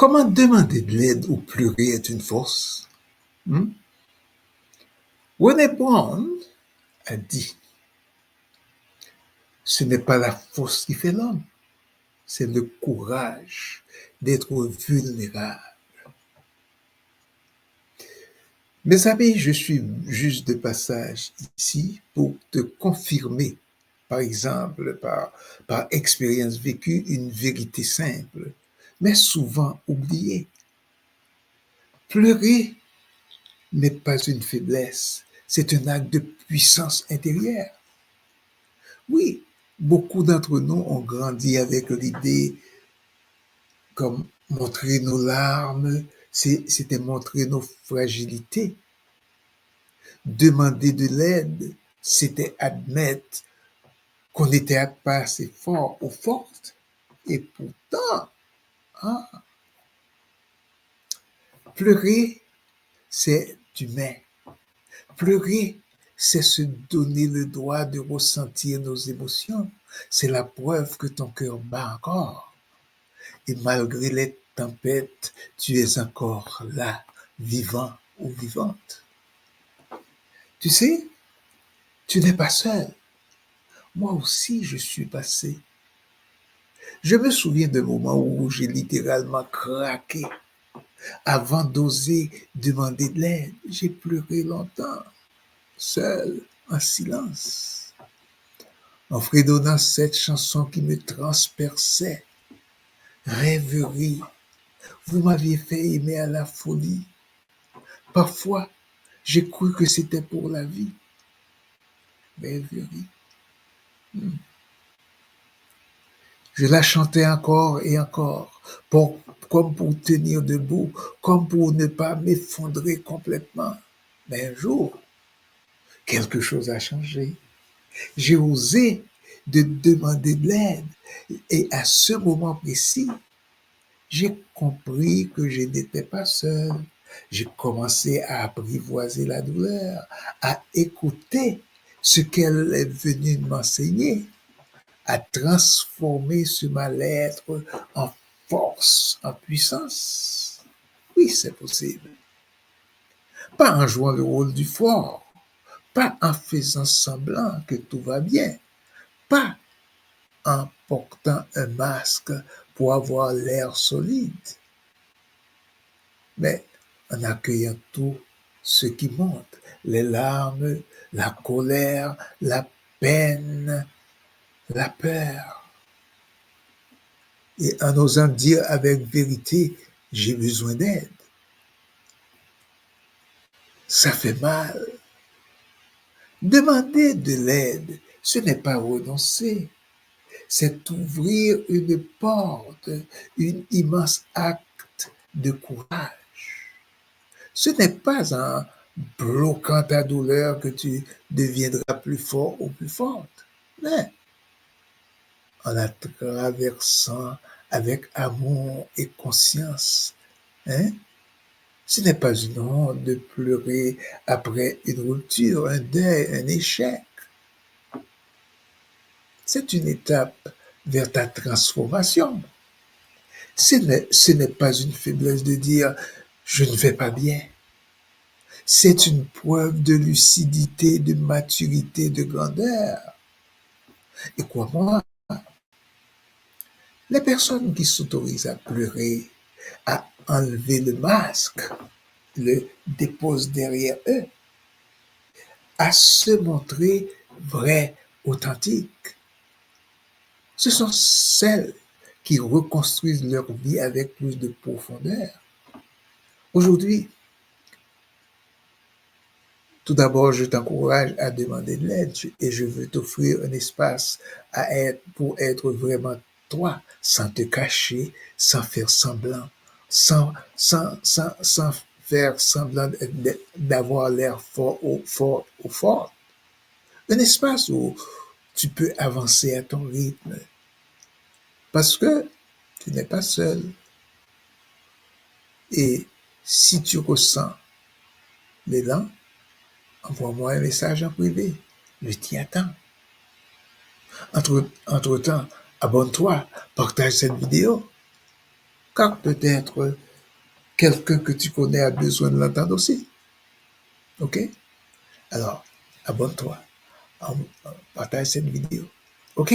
Comment demander de l'aide ou pleurer est une force? Hmm? René Brown a dit, ce n'est pas la force qui fait l'homme, c'est le courage d'être vulnérable. Mes amis, je suis juste de passage ici pour te confirmer, par exemple, par expérience vécue, une vérité simple, mais souvent oubliée. Pleurer n'est pas une faiblesse, c'est un acte de puissance intérieure. Oui, beaucoup d'entre nous ont grandi avec l'idée comme montrer nos larmes, c'était montrer nos fragilités. Demander de l'aide, c'était admettre qu'on n'était pas assez fort ou forte. Et pourtant, hein, pleurer, c'est humain. Pleurer, c'est se donner le droit de ressentir nos émotions. C'est la preuve que ton cœur bat encore. Et malgré les tempêtes, tu es encore là, vivant ou vivante. Tu sais, tu n'es pas seul. Moi aussi, je suis passé. Je me souviens de moments où j'ai littéralement craqué avant d'oser demander de l'aide. J'ai pleuré longtemps, seul, en silence, en fredonnant cette chanson qui me transperçait. Rêverie, vous m'aviez fait aimer à la folie. Parfois, j'ai cru que c'était pour la vie. Rêverie. Je la chantais encore et encore, comme pour tenir debout, comme pour ne pas m'effondrer complètement. Mais un jour, quelque chose a changé. J'ai osé de demander de l'aide. Et à ce moment précis, j'ai compris que je n'étais pas seul. J'ai commencé à apprivoiser la douleur, à écouter ce qu'elle est venue m'enseigner, à transformer ce mal-être en force, en puissance. Oui, c'est possible. Pas en jouant le rôle du fort, pas en faisant semblant que tout va bien, pas en portant un masque pour avoir l'air solide, mais en accueillant tout ce qui monte, les larmes, la colère, la peine, la peur, et en osant dire avec vérité, j'ai besoin d'aide. Ça fait mal. Demander de l'aide, ce n'est pas renoncer, c'est ouvrir une porte, une immense acte de courage. Ce n'est pas en bloquant ta douleur que tu deviendras plus fort ou plus forte, mais en la traversant avec amour et conscience. Hein? Ce n'est pas une honte de pleurer après une rupture, un deuil, un échec. C'est une étape vers ta transformation. Ce n'est pas une faiblesse de dire je ne vais pas bien. C'est une preuve de lucidité, de maturité, de grandeur. Et crois-moi, les personnes qui s'autorisent à pleurer, à enlever le masque, le déposent derrière eux, à se montrer vraies, authentiques. Ce sont celles qui reconstruisent leur vie avec plus de profondeur. Aujourd'hui, tout d'abord, je t'encourage à demander de l'aide et je veux t'offrir un espace pour être vraiment toi, sans te cacher, sans faire semblant, sans faire semblant d'avoir l'air fort. Un espace où tu peux avancer à ton rythme parce que tu n'es pas seul. Et si tu ressens l'élan, envoie-moi un message en privé. Je t'y attends. Entre-temps, abonne-toi, partage cette vidéo. car peut-être quelqu'un que tu connais a besoin de l'entendre aussi. OK? Alors, abonne-toi, partage cette vidéo. OK?